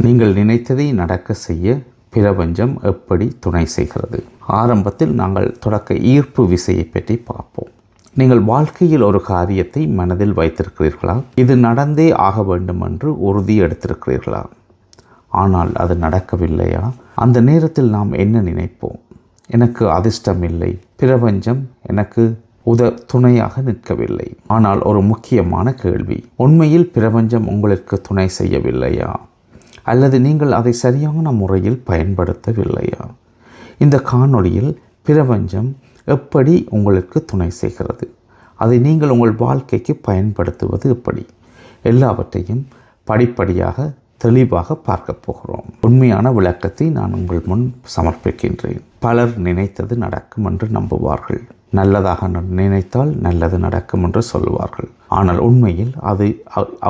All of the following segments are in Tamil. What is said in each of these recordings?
நீங்கள் நினைத்ததை நடக்க செய்ய பிரபஞ்சம் எப்படி துணை செய்கிறது? ஆரம்பத்தில் நாங்கள் தொடக்க ஈர்ப்பு விசையை பற்றி பார்ப்போம். நீங்கள் வாழ்க்கையில் ஒரு காரியத்தை மனதில் வைத்திருக்கிறீர்களா? இது நடந்தே ஆக வேண்டும் என்று உறுதி எடுத்திருக்கிறீர்களா? ஆனால் அது நடக்கவில்லையா? அந்த நேரத்தில் நாம் என்ன நினைப்போம்? எனக்கு அதிர்ஷ்டம் இல்லை, பிரபஞ்சம் எனக்கு துணையாக நிற்கவில்லை. ஆனால் ஒரு முக்கியமான கேள்வி, உண்மையில் பிரபஞ்சம் உங்களுக்கு துணை செய்யவில்லையா? அல்லது நீங்கள் அதை சரியான முறையில் பயன்படுத்தவில்லையா? இந்த காணொளியில் பிரபஞ்சம் எப்படி உங்களுக்கு துணை செய்கிறது, அதை நீங்கள் உங்கள் வாழ்க்கைக்கு பயன்படுத்துவது எப்படி, எல்லாவற்றையும் படிப்படியாக தெளிவாக பார்க்க போகிறோம். உண்மையான விளக்கத்தை நான் உங்கள் முன் சமர்ப்பிக்கின்றேன். பலர் நினைத்தது நடக்கும் என்று நம்புவார்கள். நல்லதாக நினைத்தால் நல்லது நடக்கும் என்று சொல்வார்கள். ஆனால் உண்மையில் அது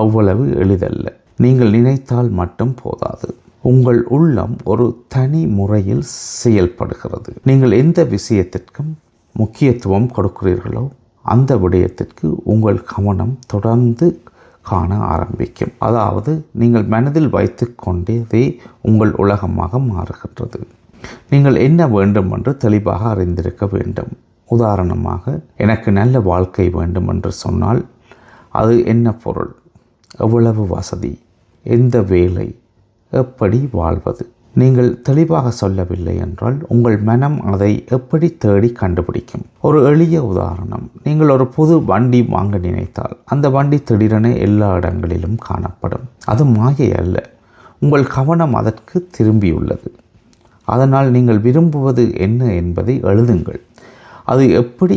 அவ்வளவு எளிதல்ல. நீங்கள் நினைத்தால் மட்டும் போதாது. உங்கள் உள்ளம் ஒரு தனி முறையில் செயல்படுகிறது. நீங்கள் எந்த விஷயத்திற்கும் முக்கியத்துவம் கொடுக்கிறீர்களோ அந்த விடயத்திற்கு உங்கள் கவனம் தொடர்ந்து காண ஆரம்பிக்கும். அதாவது நீங்கள் மனதில் வைத்து கொண்டே உங்கள் உலகமாக மாறுகின்றது. நீங்கள் என்ன வேண்டும் என்று தெளிவாக அறிந்திருக்க வேண்டும். உதாரணமாக, எனக்கு நல்ல வாழ்க்கை வேண்டும் என்று சொன்னால் அது என்ன பொருள், எவ்வளவு வசதி, எந்த வேலை, எப்படி வாழ்வது? நீங்கள் தெளிவாக சொல்லவில்லை என்றால் உங்கள் மனம் அதை எப்படி தேடி கண்டுபிடிக்கும்? ஒரு எளிய உதாரணம், நீங்கள் ஒரு புது வண்டி வாங்க நினைத்தால் அந்த வண்டி திடீரென எல்லா இடங்களிலும் காணப்படும். அது மாயை அல்ல, உங்கள் கவனம் அதற்கு திரும்பியுள்ளது. அதனால் நீங்கள் விரும்புவது என்ன என்பதை எழுதுங்கள். அது எப்படி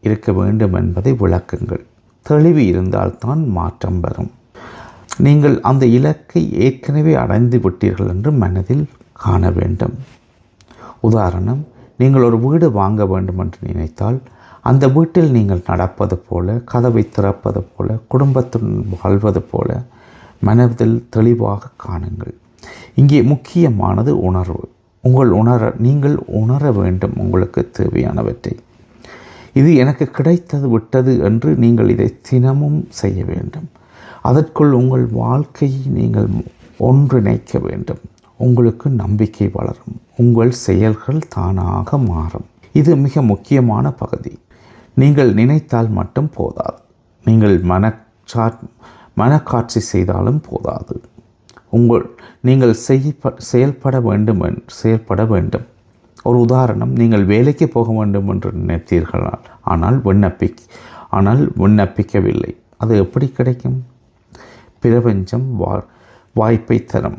இருக்க வேண்டும் என்பதை விளக்குங்கள். தெளிவு இருந்தால்தான் மாற்றம் வரும். நீங்கள் அந்த இலக்கை ஏற்கனவே அடைந்து விட்டீர்கள் என்று மனதில் காண வேண்டும். உதாரணம், நீங்கள் ஒரு வீடு வாங்க வேண்டும் என்று நினைத்தால் அந்த வீட்டில் நீங்கள் நடப்பது போல, கதவை திறப்பது போல, குடும்பத்துடன் வாழ்வது போல மனதில் தெளிவாக காணுங்கள். இங்கே முக்கியமானது உணர்வு. நீங்கள் உணர வேண்டும் உங்களுக்கு தேவையானவற்றை. இது எனக்கு கிடைத்தது விட்டது என்று நீங்கள் இதை தினமும் செய்ய வேண்டும். அதற்குள் உங்கள் வாழ்க்கையை நீங்கள் ஒன்றிணைக்க வேண்டும். உங்களுக்கு நம்பிக்கை வளரும். உங்கள் செயல்கள் தானாக மாறும். இது மிக முக்கியமான பகுதி. நீங்கள் நினைத்தால் மட்டும் போதாது. நீங்கள் மனக்காட்சி செய்தாலும் போதாது. நீங்கள் செயல்பட வேண்டும். ஒரு உதாரணம், நீங்கள் வேலைக்கு போக வேண்டும் என்று நினைத்தீர்கள், ஆனால் விண்ணப்பிக்கவில்லை. அது எப்படி கிடைக்கும்? பிரபஞ்சம் வாய்ப்பை தரும்.